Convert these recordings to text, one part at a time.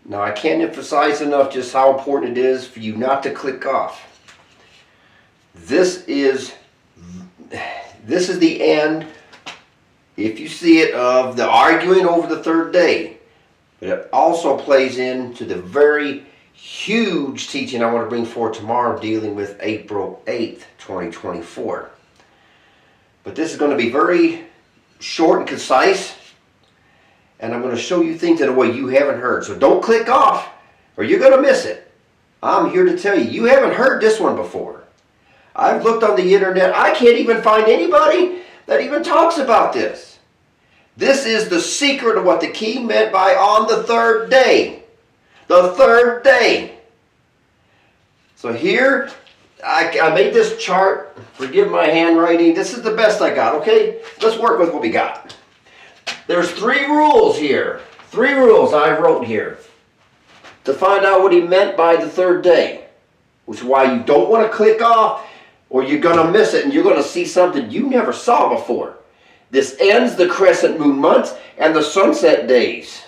Now, I can't emphasize enough just how important it is for you not to click off. This is the end, if you see it, of the arguing over the third day. But it also plays into the very huge teaching I want to bring forth tomorrow dealing with April 8th, 2024. But this is going to be very short and concise, and I'm going to show you things in a way you haven't heard. So don't click off or you're going to miss it. I'm here to tell you, you haven't heard this one before. I've looked on the internet. I can't even find anybody that even talks about this. This is the secret of what the king meant by on the third day. The third day. So here, I made this chart. Forgive my handwriting. This is the best I got, okay? Let's work with what we got. There's 3 rules here. 3 rules I wrote here to find out what he meant by the third day. Which is why you don't want to click off or you're going to miss it and you're going to see something you never saw before. This ends the crescent moon months and the sunset days.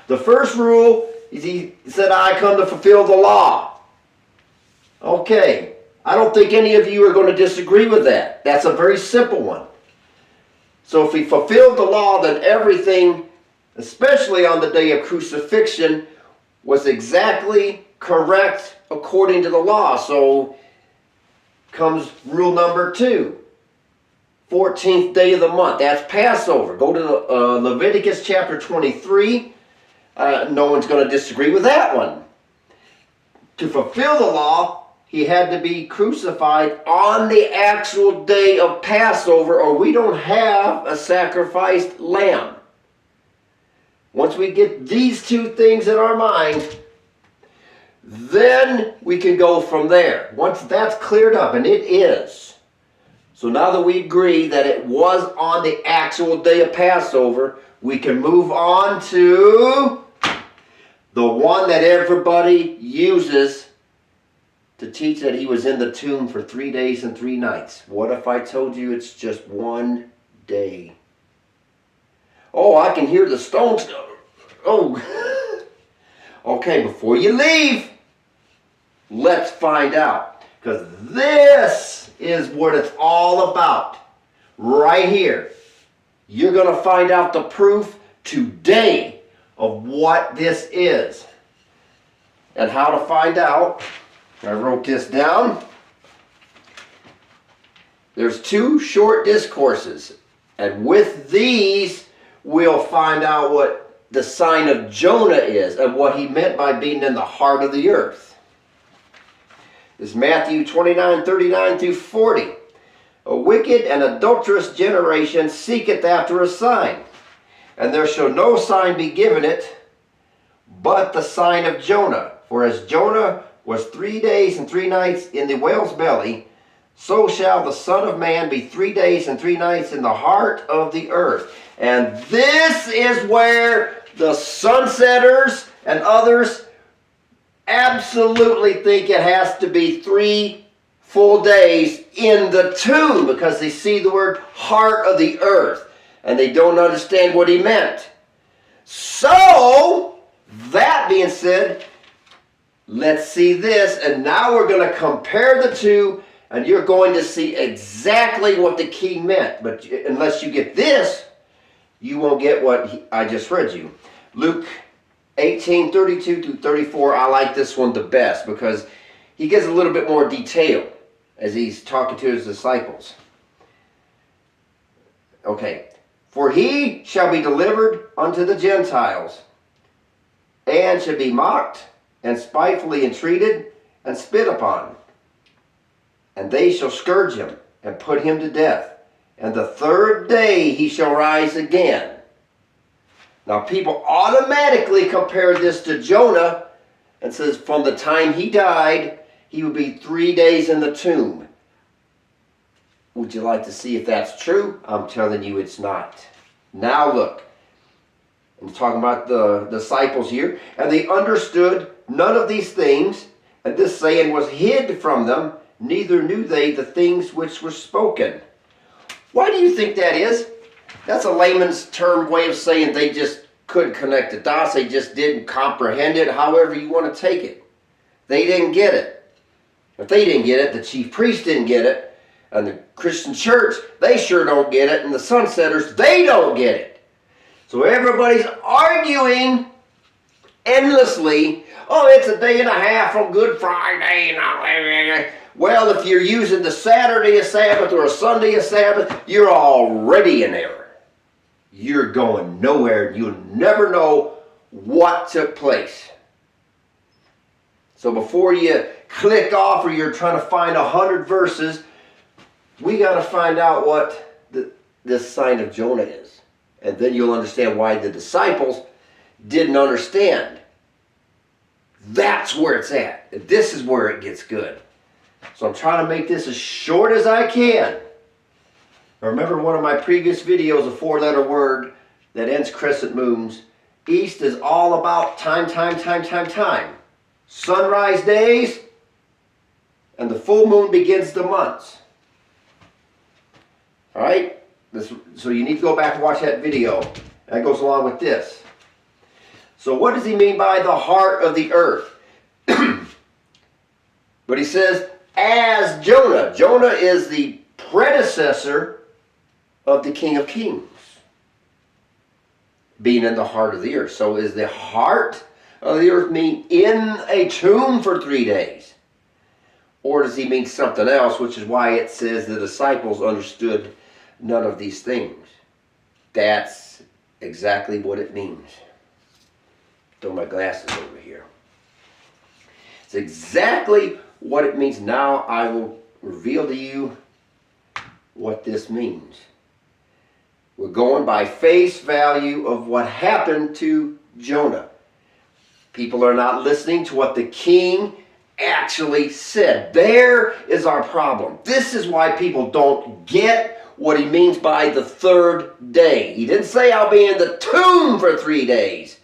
The first rule is he said, I come to fulfill the law. Okay, I don't think any of you are going to disagree with that. That's a very simple one. So if he fulfilled the law, then everything, especially on the day of crucifixion, was exactly correct according to the law. So comes rule number 2. 14th day of the month. That's Passover. Go to Leviticus chapter 23. No one's going to disagree with that one. To fulfill the law, he had to be crucified on the actual day of Passover, or we don't have a sacrificed lamb. Once we get these 2 things in our mind, then we can go from there. Once that's cleared up, and it is. So now that we agree that it was on the actual day of Passover, we can move on to the one that everybody uses to teach that he was in the tomb for 3 days and 3 nights. What if I told you it's just 1 day? Oh, I can hear the stones. Oh. Okay, before you leave, let's find out. Because this is what it's all about. Right here. You're going to find out the proof today of what this is. And how to find out. I wrote this down. There's 2 short discourses. And with these, we'll find out what the sign of Jonah is and what he meant by being in the heart of the earth. This is Matthew 29, 39 through 40. A wicked and adulterous generation seeketh after a sign, and there shall no sign be given it, but the sign of Jonah. For as Jonah was 3 days and 3 nights in the whale's belly, so shall the Son of Man be 3 days and 3 nights in the heart of the earth. And this is where the sunsetters and others absolutely think it has to be 3 full days in the tomb, because they see the word heart of the earth and they don't understand what he meant. So, that being said, let's see this, and now we're going to compare the 2, and you're going to see exactly what the king meant. But unless you get this, you won't get what I just read you. Luke 18:32 through 34, I like this one the best because he gives a little bit more detail as he's talking to his disciples. Okay. For he shall be delivered unto the Gentiles, and shall be mocked, and spitefully entreated, and spit upon. And they shall scourge him, and put him to death. And the 3rd day he shall rise again. Now people automatically compare this to Jonah, and says from the time he died, he would be 3 days in the tomb. Would you like to see if that's true? I'm telling you it's not. Now look. I'm talking about the disciples here. And they understood none of these things, and this saying was hid from them, neither knew they the things which were spoken. Why do you think that is? That's a layman's term way of saying they just couldn't connect the dots. They just didn't comprehend it, however you want to take it. They didn't get it. If they didn't get it, the chief priest didn't get it, and the Christian church, they sure don't get it, and the sunsetters, they don't get it. So everybody's arguing endlessly. Oh, it's a day and a half from Good Friday. Well, if you're using the Saturday as Sabbath or a Sunday as Sabbath, you're already in error. You're going nowhere. You'll never know what took place. So before you click off or you're trying to find 100 verses, we got to find out what this sign of Jonah is. And then you'll understand why the disciples didn't understand. That's where it's at. And this is where it gets good. So I'm trying to make this as short as I can. Remember one of my previous videos, a 4-letter word that ends crescent moons. East is all about time. Sunrise days, and the full moon begins the months. All right? So you need to go back and watch that video. That goes along with this. So what does he mean by the heart of the earth? But he says, as Jonah. Jonah is the predecessor of the King of Kings, being in the heart of the earth. So is the heart of the earth mean in a tomb for 3 days? Or does he mean something else, which is why it says the disciples understood none of these things? That's exactly what it means. Throw my glasses over here. It's exactly what it means. Now I will reveal to you what this means. We're going by face value of what happened to Jonah. People are not listening to what the king actually said. There is our problem. This is why people don't get what he means by the third day. He didn't say I'll be in the tomb for 3 days.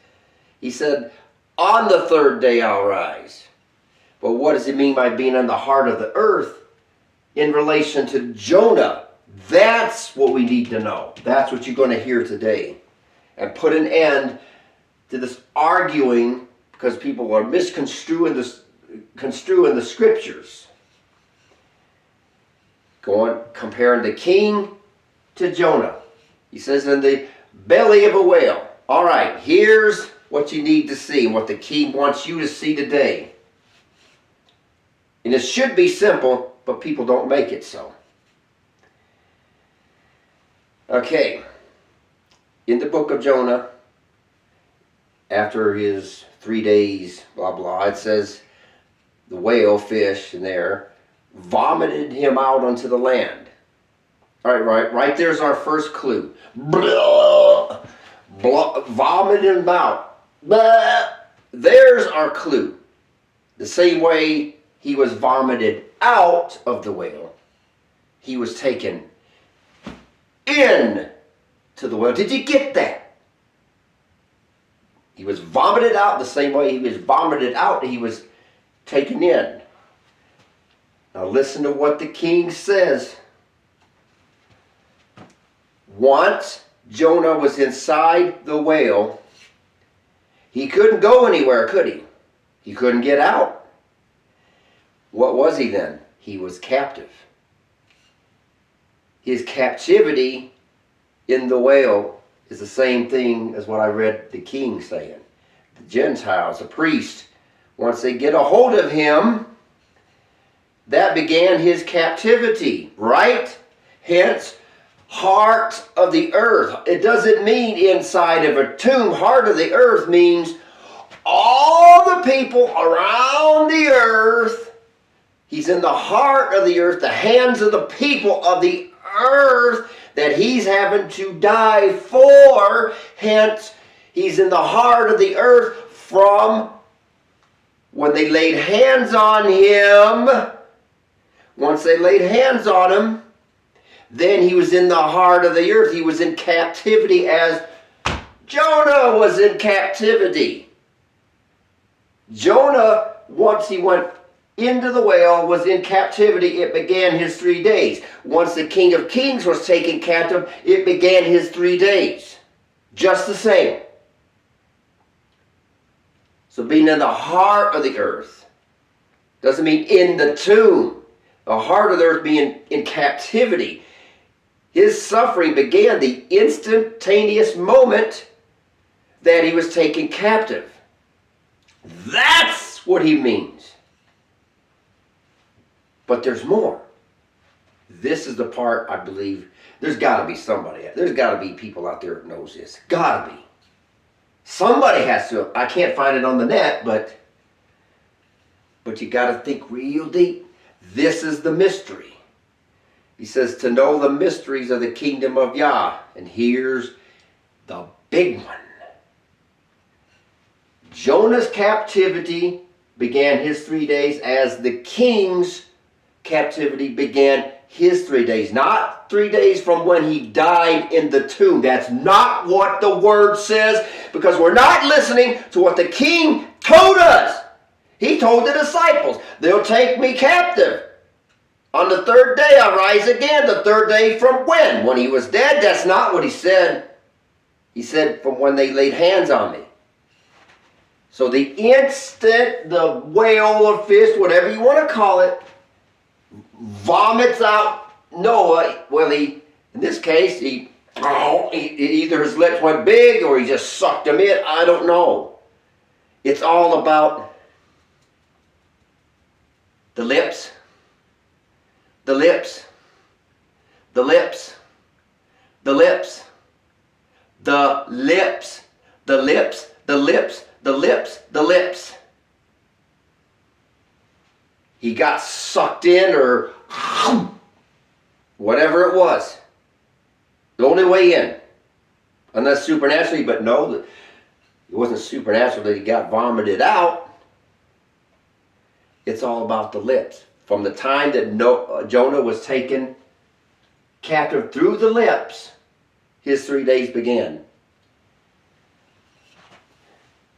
He said, on the third day I'll rise. But what does he mean by being in the heart of the earth in relation to Jonah? That's what we need to know. That's what you're going to hear today. And put an end to this arguing, because people are misconstruing the scriptures. Comparing the king to Jonah. He says, in the belly of a whale. All right, here's what you need to see, what the king wants you to see today. And it should be simple, but people don't make it so. Okay, in the book of Jonah, after his 3 days, blah, blah, it says the whale fish in there vomited him out onto the land. All right, there's our first clue. Blah, blah, vomited him out. Blah. There's our clue. The same way he was vomited out of the whale, he was taken in to the whale. Did you get that? He was vomited out the same way he was vomited out, he was taken in. Now listen to what the king says. Once Jonah was inside the whale, he couldn't go anywhere, could he? He couldn't get out. What was he then? He was captive. His captivity in the whale is the same thing as what I read the king saying. The Gentiles, the priest, once they get a hold of him, that began his captivity, right? Hence, heart of the earth. It doesn't mean inside of a tomb. Heart of the earth means all the people around the earth. He's in the heart of the earth, the hands of the people of the earth that he's having to die for. Hence, he's in the heart of the earth from when they laid hands on him. Once they laid hands on him, then he was in the heart of the earth. He was in captivity as Jonah was in captivity. Jonah, once he went into the whale, was in captivity. It began his 3 days. Once the King of Kings was taken captive, it began his 3 days. Just the same. So being in the heart of the earth doesn't mean in the tomb. The heart of the earth being in captivity. His suffering began the instantaneous moment that he was taken captive. That's what he means. But there's more. This is the part I believe there's got to be somebody. There's got to be people out there that knows this. Got to be. Somebody has to. I can't find it on the net, but you got to think real deep. This is the mystery. He says to know the mysteries of the kingdom of Yah. And here's the big one. Jonah's captivity began his 3 days as the king's captivity began his 3 days. Not 3 days from when he died in the tomb. That's not what the word says, because we're not listening to what the king told us. He told the disciples, they'll take me captive. On the third day I rise again. The third day from when? When he was dead? That's not what he said. He said from when they laid hands on me. So the instant the whale or fish, whatever you want to call it, vomits out Noah, well, in this case, either his lips went big or he just sucked him in. I don't know. It's all about the lips, the lips, the lips, the lips, the lips, the lips, the lips, the lips, the lips. He got sucked in or whatever it was. The only way in. Unless supernaturally, but no, it wasn't supernatural that he got vomited out. It's all about the lips. From the time that Jonah was taken captive through the lips, his 3 days began.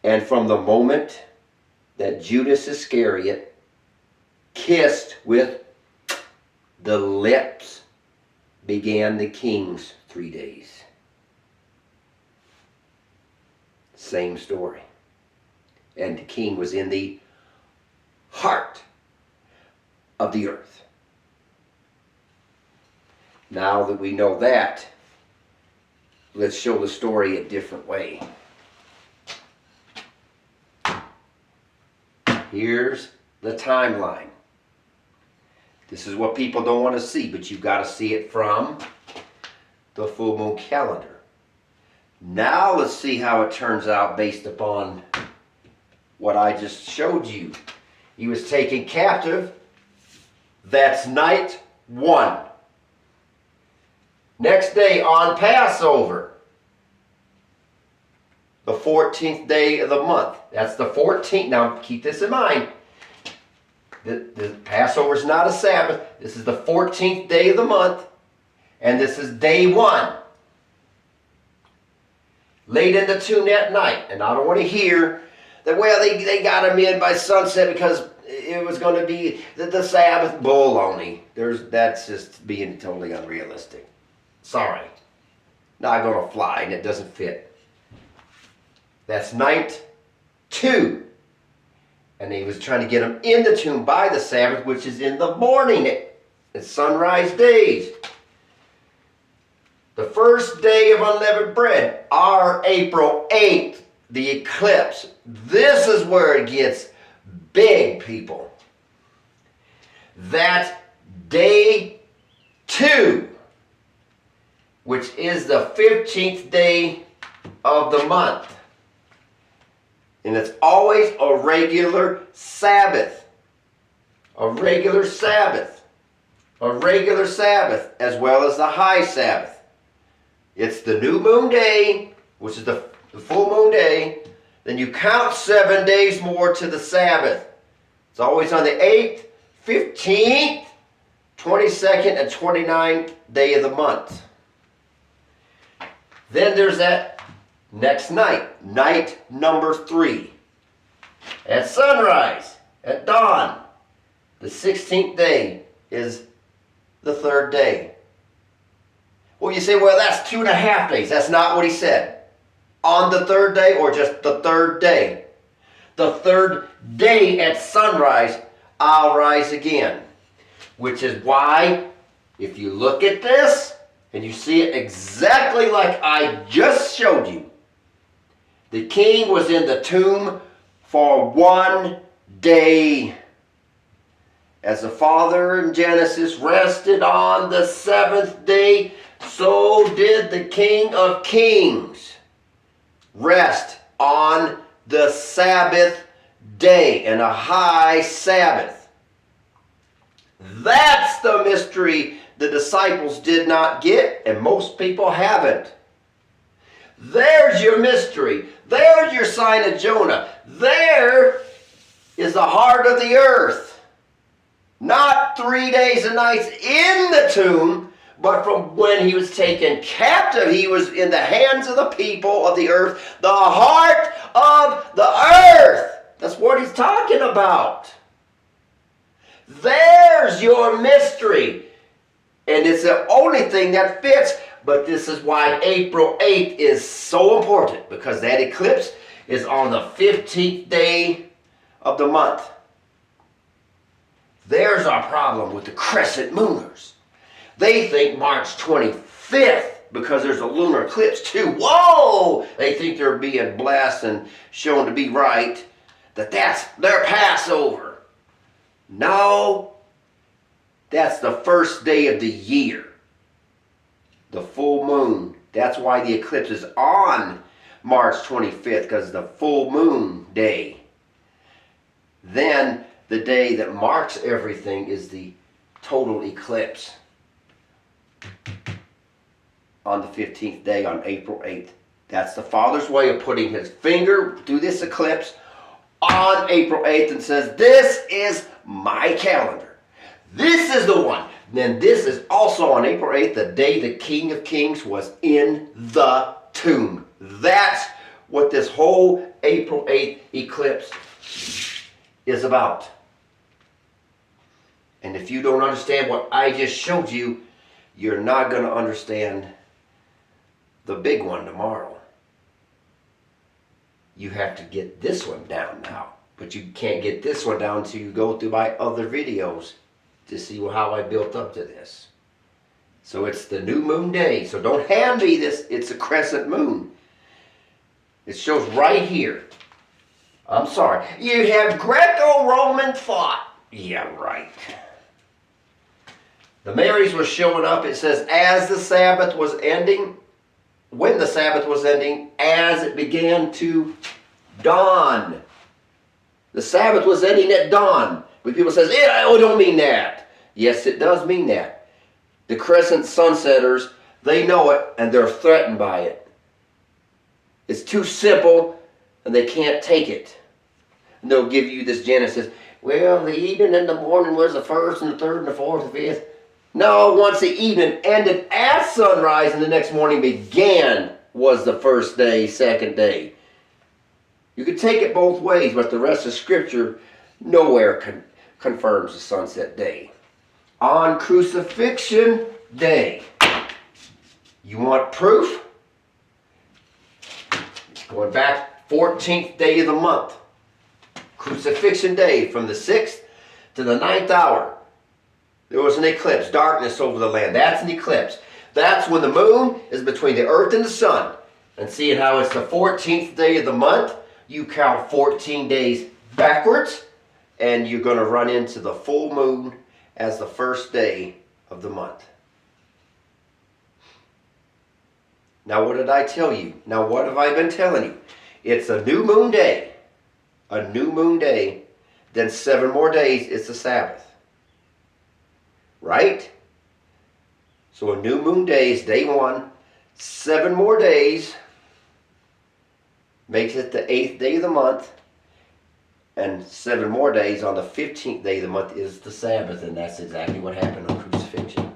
And from the moment that Judas Iscariot kissed with the lips began the king's 3 days. Same story. And the king was in the heart of the earth. Now that we know that, let's show the story a different way. Here's the timeline. This is what people don't want to see, but you've got to see it from the full moon calendar. Now let's see how it turns out based upon what I just showed you. He was taken captive. That's night 1. Next day on Passover, the 14th day of the month. That's the 14th. Now keep this in mind. The Passover is not a Sabbath. This is the 14th day of the month. And this is day 1. Laid in the tomb that night. And I don't want to hear that, well, they got him in by sunset because it was going to be the Sabbath. Bull only. That's just being totally unrealistic. Sorry. Not going to fly, and it doesn't fit. That's night 2. And he was trying to get him in the tomb by the Sabbath, which is in the morning. It's sunrise days. The first day of unleavened bread, our April 8th, the eclipse. This is where it gets big, people. That's day 2, which is the 15th day of the month. And it's always a regular Sabbath. A regular Sabbath. A regular Sabbath, as well as the high Sabbath. It's the new moon day, which is the full moon day. Then you count 7 days more to the Sabbath. It's always on the 8th, 15th, 22nd, and 29th day of the month. Then there's that next night, night number 3. At sunrise, at dawn, the 16th day is the 3rd day. Well, you say, well, that's 2.5 days. That's not what he said. On the 3rd day or just the 3rd day. The third day at sunrise, I'll rise again. Which is why, if you look at this, and you see it exactly like I just showed you, the king was in the tomb for 1 day. As the Father in Genesis rested on the seventh day, so did the King of Kings rest on the Sabbath day, and a high Sabbath. That's the mystery the disciples did not get, and most people haven't. There's your mystery. There's your sign of Jonah. There is the heart of the earth. Not 3 days and nights in the tomb, but from when he was taken captive, he was in the hands of the people of the earth. The heart of the earth. That's what he's talking about. There's your mystery. And it's the only thing that fits. But this is why April 8th is so important. Because that eclipse is on the 15th day of the month. There's our problem with the crescent mooners. They think March 25th, because there's a lunar eclipse too. Whoa! They think they're being blessed and shown to be right. That's their Passover. No, that's the first day of the year. The full moon. That's why the eclipse is on March 25th, because the full moon day. Then the day that marks everything is the total eclipse on the 15th day, on April 8th. That's the Father's way of putting his finger through this eclipse on April 8th and says, this is my calendar. This is the one. Then this is also on April 8th, the day the King of Kings was in the tomb. That's what this whole April 8th eclipse is about. And if you don't understand what I just showed you, you're not going to understand the big one tomorrow. You have to get this one down now. But you can't get this one down until you go through my other videos to see how I built up to this. So it's the new moon day. So don't hand me this. It's a crescent moon. It shows right here. I'm sorry. You have Greco-Roman thought. Yeah, right. The Marys were showing up. It says, as the Sabbath was ending, when the Sabbath was ending, as it began to dawn. The Sabbath was ending at dawn. But people say, oh, don't mean that. Yes, it does mean that. The crescent sunsetters, they know it, and they're threatened by it. It's too simple, and they can't take it. And they'll give you this Genesis. Well, the evening and the morning was the first and the third and the fourth and the fifth. No, once the evening ended at sunrise and the next morning began was the first day, second day. You could take it both ways, but the rest of Scripture nowhere confirms the sunset day. On crucifixion day, you want proof? Going back 14th day of the month. Crucifixion day from the 6th to the 9th hour. There was an eclipse, darkness over the land. That's an eclipse. That's when the moon is between the earth and the sun. And seeing how it's the 14th day of the month, you count 14 days backwards, and you're going to run into the full moon as the first day of the month. Now what did I tell you? Now what have I been telling you? It's a new moon day. A new moon day. Then 7 more days, it's the Sabbath. Right? So a new moon day is day 1. 7 more days makes it the 8th day of the month. And 7 more days on the 15th day of the month is the Sabbath. And that's exactly what happened on crucifixion.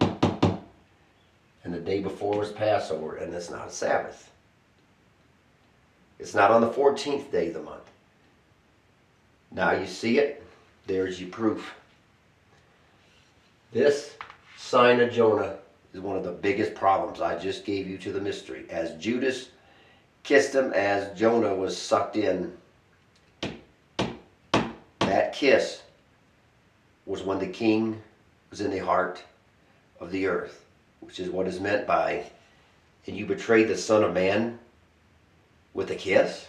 And the day before was Passover, and it's not a Sabbath. It's not on the 14th day of the month. Now you see it. There's your proof. This sign of Jonah is one of the biggest problems I just gave you to the mystery. As Judas kissed him, as Jonah was sucked in kiss was when the king was in the heart of the earth, which is what is meant by, and you betrayed the Son of Man with a kiss?